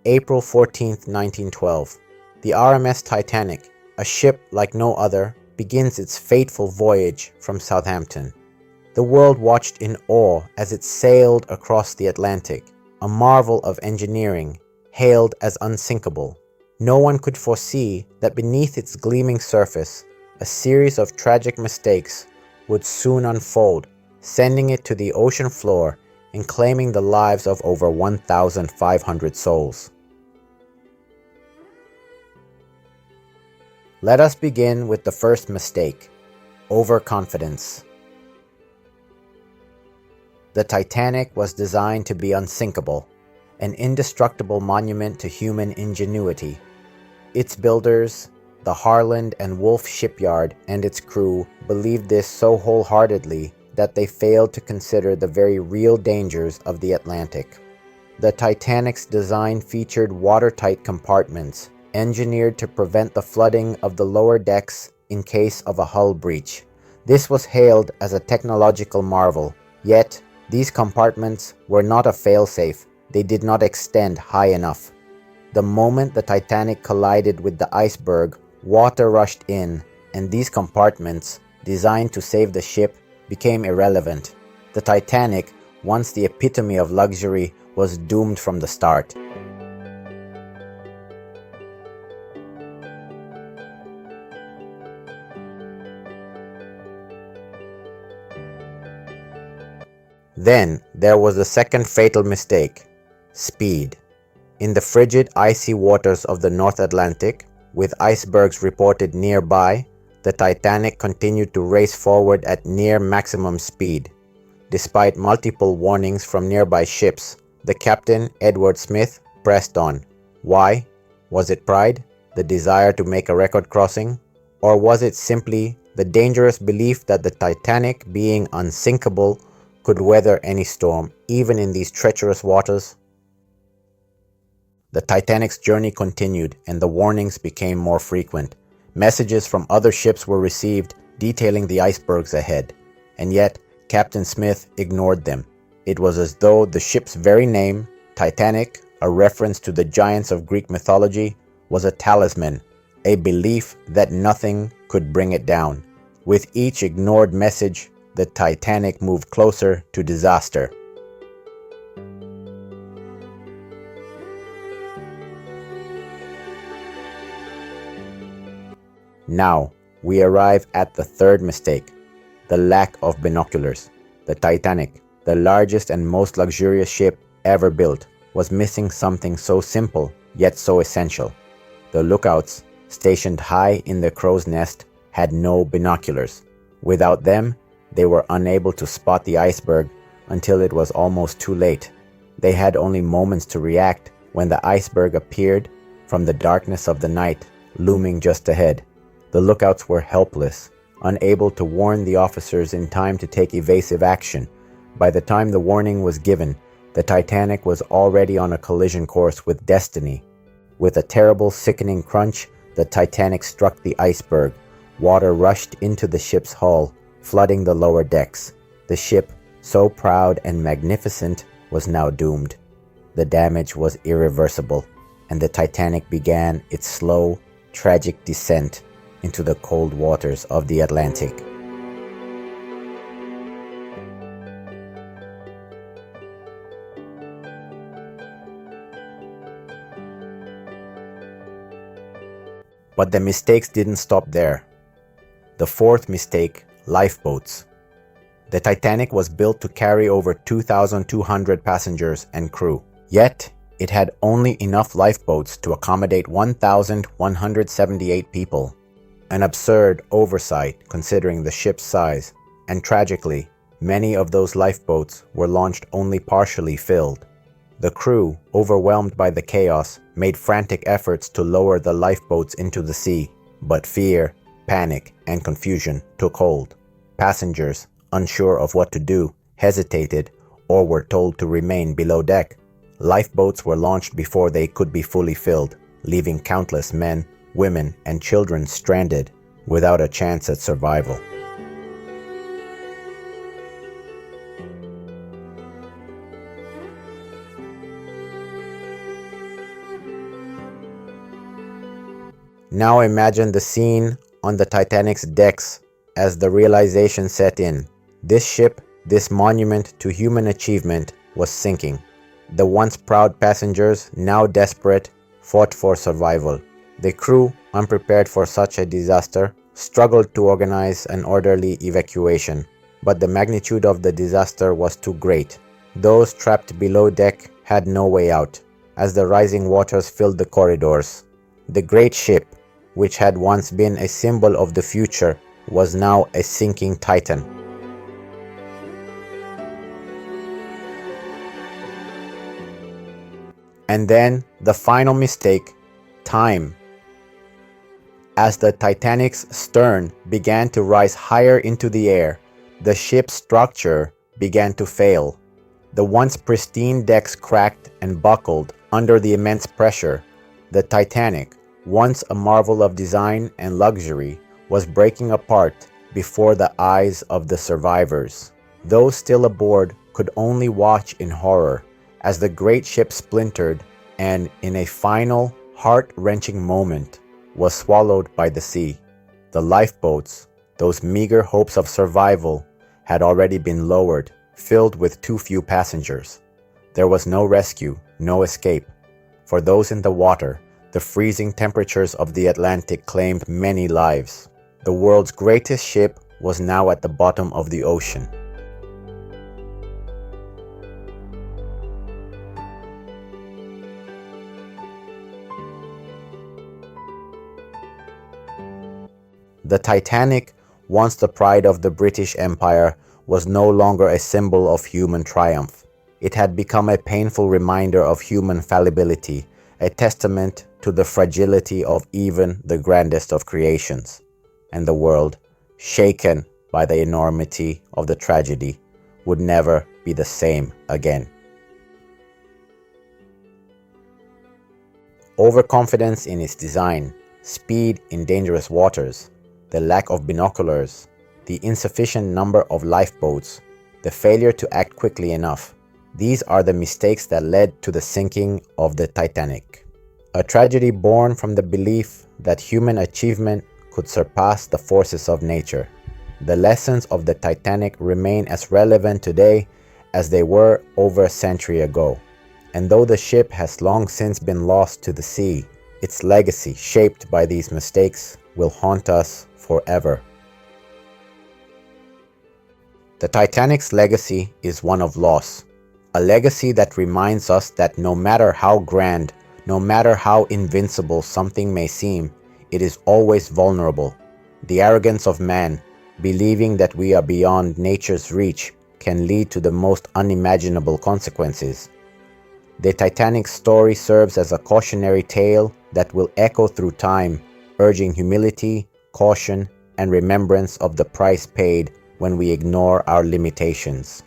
April 14, 1912. The RMS Titanic, a ship like no other, begins its fateful voyage from Southampton. The world watched in awe as it sailed across the Atlantic, a marvel of engineering, hailed as unsinkable. No one could foresee that beneath its gleaming surface, a series of tragic mistakes would soon unfold, sending it to the ocean floor and claiming the lives of over 1,500 souls. Let us begin with the first mistake: overconfidence. The Titanic was designed to be unsinkable, an indestructible monument to human ingenuity. Its builders, the Harland and Wolff shipyard, and its crew believed this so wholeheartedly that they failed to consider the very real dangers of the Atlantic. The Titanic's design featured watertight compartments, engineered to prevent the flooding of the lower decks in case of a hull breach. This was hailed as a technological marvel, yet these compartments were not a failsafe. They did not extend high enough. The moment the Titanic collided with the iceberg, water rushed in, and these compartments, designed to save the ship, became irrelevant. The Titanic, once the epitome of luxury, was doomed from the start. Then there was the second fatal mistake: speed. In the frigid, icy waters of the North Atlantic, with icebergs reported nearby, the Titanic continued to race forward at near maximum speed. Despite multiple warnings from nearby ships, the captain, Edward Smith, pressed on. Why? Was it pride? The desire to make a record crossing? Or was it simply the dangerous belief that the Titanic, being unsinkable, could weather any storm, even in these treacherous waters? The Titanic's journey continued, and the warnings became more frequent. Messages from other ships were received detailing the icebergs ahead, and yet Captain Smith ignored them. It was as though the ship's very name, Titanic, a reference to the giants of Greek mythology, was a talisman, a belief that nothing could bring it down. With each ignored message, the Titanic moved closer to disaster. Now, we arrive at the third mistake: the lack of binoculars. The Titanic, the largest and most luxurious ship ever built, was missing something so simple yet so essential. The lookouts, stationed high in the crow's nest, had no binoculars. Without them, they were unable to spot the iceberg until it was almost too late. They had only moments to react when the iceberg appeared from the darkness of the night, looming just ahead. The lookouts were helpless, unable to warn the officers in time to take evasive action. By the time the warning was given, the Titanic was already on a collision course with destiny. With a terrible, sickening crunch, the Titanic struck the iceberg. Water rushed into the ship's hull, flooding the lower decks. The ship, so proud and magnificent, was now doomed. The damage was irreversible, and the Titanic began its slow, tragic descent into the cold waters of the Atlantic. But the mistakes didn't stop there. The fourth mistake: lifeboats. The Titanic was built to carry over 2,200 passengers and crew. Yet, it had only enough lifeboats to accommodate 1,178 people. An absurd oversight considering the ship's size, and tragically, many of those lifeboats were launched only partially filled. The crew, overwhelmed by the chaos, made frantic efforts to lower the lifeboats into the sea, but fear, panic, and confusion took hold. Passengers, unsure of what to do, hesitated or were told to remain below deck. Lifeboats were launched before they could be fully filled, leaving countless men, women, and children stranded without a chance at survival. Now imagine the scene on the Titanic's decks as the realization set in. This ship, this monument to human achievement, was sinking. The once proud passengers, now desperate, fought for survival. The crew, unprepared for such a disaster, struggled to organize an orderly evacuation, but the magnitude of the disaster was too great. Those trapped below deck had no way out, as the rising waters filled the corridors. The great ship, which had once been a symbol of the future, was now a sinking titan. And then the final mistake, time. As the Titanic's stern began to rise higher into the air, the ship's structure began to fail. The once pristine decks cracked and buckled under the immense pressure. The Titanic, once a marvel of design and luxury, was breaking apart before the eyes of the survivors. Those still aboard could only watch in horror as the great ship splintered and, in a final, heart-wrenching moment, was swallowed by the sea. The lifeboats, those meager hopes of survival, had already been lowered, filled with too few passengers. There was no rescue, no escape. For those in the water, the freezing temperatures of the Atlantic claimed many lives. The world's greatest ship was now at the bottom of the ocean. The Titanic, once the pride of the British Empire, was no longer a symbol of human triumph. It had become a painful reminder of human fallibility, a testament to the fragility of even the grandest of creations. And the world, shaken by the enormity of the tragedy, would never be the same again. Overconfidence in its design, speed in dangerous waters, the lack of binoculars, the insufficient number of lifeboats, the failure to act quickly enough. These are the mistakes that led to the sinking of the Titanic. A tragedy born from the belief that human achievement could surpass the forces of nature. The lessons of the Titanic remain as relevant today as they were over a century ago. And though the ship has long since been lost to the sea, its legacy, shaped by these mistakes, will haunt us forever. The Titanic's legacy is one of loss, a legacy that reminds us that no matter how grand, no matter how invincible something may seem, it is always vulnerable. The arrogance of man, believing that we are beyond nature's reach, can lead to the most unimaginable consequences. The Titanic's story serves as a cautionary tale that will echo through time, urging humility, caution, and remembrance of the price paid when we ignore our limitations.